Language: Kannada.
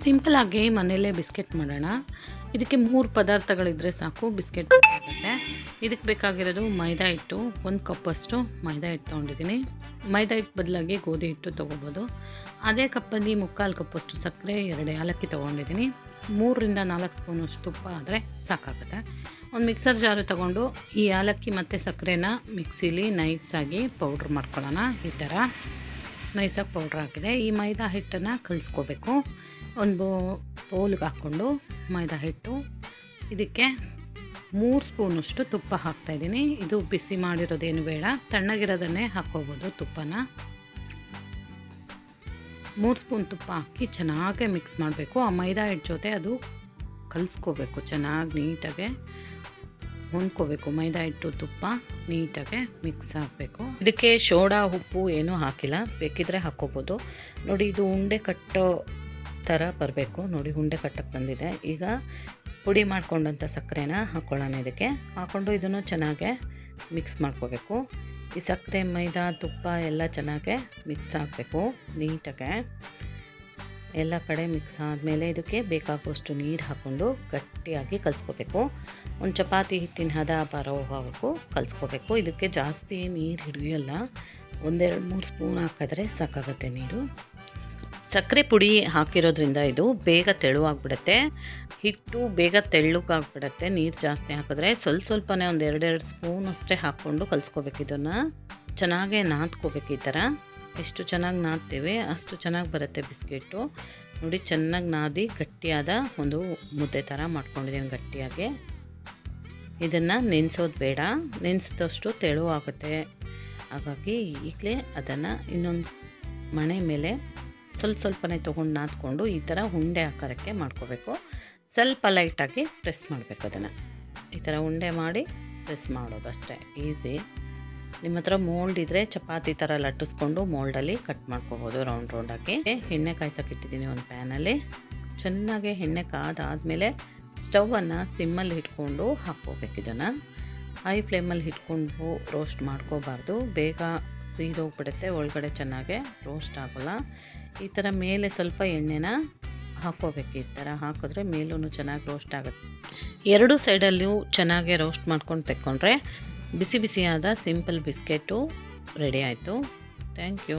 ಸಿಂಪಲಾಗಿ ಮನೆಯಲ್ಲೇ ಬಿಸ್ಕೆಟ್ ಮಾಡೋಣ. ಇದಕ್ಕೆ 3 ಪದಾರ್ಥಗಳಿದ್ದರೆ ಸಾಕು, ಬಿಸ್ಕೆಟ್ ಆಗುತ್ತೆ. ಇದಕ್ಕೆ ಬೇಕಾಗಿರೋದು ಮೈದಾ ಹಿಟ್ಟು, 1 ಕಪ್ಪಷ್ಟು ಮೈದಾ ಹಿಟ್ಟು ತೊಗೊಂಡಿದ್ದೀನಿ. ಮೈದಾ ಹಿಟ್ಟು ಬದಲಾಗಿ ಗೋಧಿ ಹಿಟ್ಟು ತೊಗೋಬೋದು. ಅದೇ ಕಪ್ಪಲ್ಲಿ 3/4 ಕಪ್ಪಷ್ಟು ಸಕ್ಕರೆ, 2 ಏಲಕ್ಕಿ ತೊಗೊಂಡಿದ್ದೀನಿ. 3ರಿಂದ 4 ಸ್ಪೂನಷ್ಟು ತುಪ್ಪ ಆದರೆ ಸಾಕಾಗುತ್ತೆ. ಒಂದು ಮಿಕ್ಸರ್ ಜಾರು ತೊಗೊಂಡು ಈ ಏಲಕ್ಕಿ ಮತ್ತು ಸಕ್ಕರೆನ ಮಿಕ್ಸಿಲಿ ನೈಸಾಗಿ ಪೌಡ್ರ್ ಮಾಡ್ಕೊಳ್ಳೋಣ. ಈ ಥರ ನೈಸಾಗಿ ಪೌಡ್ರ್ ಹಾಕಿದೆ. ಈ ಮೈದಾ ಹಿಟ್ಟನ್ನು ಕಲಿಸ್ಕೋಬೇಕು. ಒಂದು ಬೌಲ್ಗೆ ಹಾಕ್ಕೊಂಡು ಮೈದಾ ಹಿಟ್ಟು, ಇದಕ್ಕೆ 3 ಸ್ಪೂನಷ್ಟು ತುಪ್ಪ ಹಾಕ್ತಾಯಿದ್ದೀನಿ. ಇದು ಬಿಸಿ ಮಾಡಿರೋದೇನು ಬೇಡ, ತಣ್ಣಗಿರೋದನ್ನೇ ಹಾಕ್ಕೋಬೋದು ತುಪ್ಪನ. 3 ಸ್ಪೂನ್ ತುಪ್ಪ ಹಾಕಿ ಚೆನ್ನಾಗಿ ಮಿಕ್ಸ್ ಮಾಡಬೇಕು. ಆ ಮೈದಾ ಹಿಟ್ಟು ಜೊತೆ ಅದು ಕಲಿಸ್ಕೋಬೇಕು, ಚೆನ್ನಾಗಿ ನೀಟಾಗೆ ಹೊಂದ್ಕೋಬೇಕು. ಮೈದಾ ಹಿಟ್ಟು ತುಪ್ಪ ನೀಟಾಗೆ ಮಿಕ್ಸ್ ಆಗಬೇಕು. ಇದಕ್ಕೆ ಸೋಡಾ ಉಪ್ಪು ಏನೂ ಹಾಕಿಲ್ಲ, ಬೇಕಿದ್ರೆ ಹಾಕ್ಕೋಬೋದು. ನೋಡಿ, ಇದು ಉಂಡೆ ಕಟ್ಟೋ ಥರ ಬರಬೇಕು. ನೋಡಿ, ಉಂಡೆ ಕಟ್ಟಕ್ಕೆ ಬಂದಿದೆ. ಈಗ ಪುಡಿ ಮಾಡ್ಕೊಂಡಂಥ ಸಕ್ಕರೆನ ಹಾಕ್ಕೊಳ್ಳೋಣ. ಇದಕ್ಕೆ ಹಾಕ್ಕೊಂಡು ಇದನ್ನು ಚೆನ್ನಾಗೆ ಮಿಕ್ಸ್ ಮಾಡ್ಕೋಬೇಕು. ಈ ಸಕ್ಕರೆ, ಮೈದಾ, ತುಪ್ಪ ಎಲ್ಲ ಚೆನ್ನಾಗೆ ಮಿಕ್ಸ್ ಆಗಬೇಕು ನೀಟಾಗೆ. ಎಲ್ಲ ಕಡೆ ಮಿಕ್ಸ್ ಆದಮೇಲೆ ಇದಕ್ಕೆ ಬೇಕಾಗುವಷ್ಟು ನೀರು ಹಾಕ್ಕೊಂಡು ಗಟ್ಟಿಯಾಗಿ ಕಲಿಸ್ಕೋಬೇಕು. ಒಂದು ಚಪಾತಿ ಹಿಟ್ಟಿನ ಹದ ಬರೋವರೆಗೂ ಕಲಿಸ್ಕೋಬೇಕು. ಇದಕ್ಕೆ ಜಾಸ್ತಿ ನೀರು ಹಿಡಿಯೋಲ್ಲ, 1-2-3 ಸ್ಪೂನ್ ಹಾಕಿದ್ರೆ ಸಾಕಾಗುತ್ತೆ ನೀರು. ಸಕ್ಕರೆ ಪುಡಿ ಹಾಕಿರೋದ್ರಿಂದ ಇದು ಬೇಗ ತೆಳುವಾಗಿಬಿಡುತ್ತೆ. ಹಿಟ್ಟು ಬೇಗ ತೆಳ್ಳಗಾಗ್ಬಿಡುತ್ತೆ ನೀರು ಜಾಸ್ತಿ ಹಾಕಿದ್ರೆ. ಸ್ವಲ್ಪನೇ ಒಂದು 2-2 ಸ್ಪೂನ್ ಅಷ್ಟೇ ಹಾಕ್ಕೊಂಡು ಕಲಿಸ್ಕೋಬೇಕು. ಇದನ್ನು ಚೆನ್ನಾಗೇ ನಾದ್ಕೋಬೇಕು. ಈ ಥರ ಎಷ್ಟು ಚೆನ್ನಾಗಿ ನಾದ್ತೇವೆ ಅಷ್ಟು ಚೆನ್ನಾಗಿ ಬರುತ್ತೆ ಬಿಸ್ಕೆಟು. ನೋಡಿ, ಚೆನ್ನಾಗಿ ನಾದಿ ಗಟ್ಟಿಯಾದ ಒಂದು ಮುದ್ದೆ ಥರ ಮಾಡ್ಕೊಂಡಿದ್ದೀನಿ ಗಟ್ಟಿಯಾಗಿ. ಇದನ್ನು ನೆನೆಸೋದು ಬೇಡ, ನೆನೆಸಿದಷ್ಟು ತೆಳು ಆಗುತ್ತೆ. ಹಾಗಾಗಿ ಈಗಲೇ ಅದನ್ನು ಇನ್ನೊಂದು ಮಣೆ ಮೇಲೆ ಸ್ವಲ್ಪನೇ ತೊಗೊಂಡು ನಾದ್ಕೊಂಡು ಈ ಥರ ಉಂಡೆ ಆಕಾರಕ್ಕೆ ಮಾಡ್ಕೋಬೇಕು. ಸ್ವಲ್ಪ ಲೈಟಾಗಿ ಪ್ರೆಸ್ ಮಾಡಬೇಕು. ಅದನ್ನು ಈ ಥರ ಉಂಡೆ ಮಾಡಿ ಪ್ರೆಸ್ ಮಾಡೋದು ಅಷ್ಟೇ, ಈಸಿ. ನಿಮ್ಮ ಹತ್ರ ಮೋಲ್ಡ್ ಇದ್ದರೆ ಚಪಾತಿ ಥರ ಲಟ್ಟಿಸ್ಕೊಂಡು ಮೋಲ್ಡಲ್ಲಿ ಕಟ್ ಮಾಡ್ಕೋಬೋದು ರೌಂಡಾಗಿ. ಎಣ್ಣೆ ಕಾಯ್ಸೋಕ್ಕಿಟ್ಟಿದ್ದೀನಿ ಒಂದು ಪ್ಯಾನಲ್ಲಿ. ಚೆನ್ನಾಗಿ ಎಣ್ಣೆ ಕಾದಾದಮೇಲೆ ಸ್ಟವನ್ನು ಸಿಮ್ಮಲ್ಲಿ ಇಟ್ಕೊಂಡು ಹಾಕ್ಕೋಬೇಕು. ಇದನ್ನು ಹೈ ಫ್ಲೇಮಲ್ಲಿ ಇಟ್ಕೊಂಡು ರೋಸ್ಟ್ ಮಾಡ್ಕೋಬಾರ್ದು, ಬೇಗ ಸೀದೋಗ್ಬಿಡುತ್ತೆ, ಒಳಗಡೆ ಚೆನ್ನಾಗೆ ರೋಸ್ಟ್ ಆಗೋಲ್ಲ. ಈ ಥರ ಮೇಲೆ ಸ್ವಲ್ಪ ಎಣ್ಣೆನ ಹಾಕ್ಕೋಬೇಕು. ಈ ಥರ ಹಾಕಿದ್ರೆ ಮೇಲೂ ಚೆನ್ನಾಗಿ ರೋಸ್ಟ್ ಆಗುತ್ತೆ. 2 ಸೈಡಲ್ಲೂ ಚೆನ್ನಾಗಿ ರೋಸ್ಟ್ ಮಾಡ್ಕೊಂಡು ತೆಕ್ಕೊಂಡ್ರೆ ಬಿಸಿ ಬಿಸಿಯಾದ ಸಿಂಪಲ್ ಬಿಸ್ಕೆಟು ರೆಡಿ ಆಯಿತು. Thank you.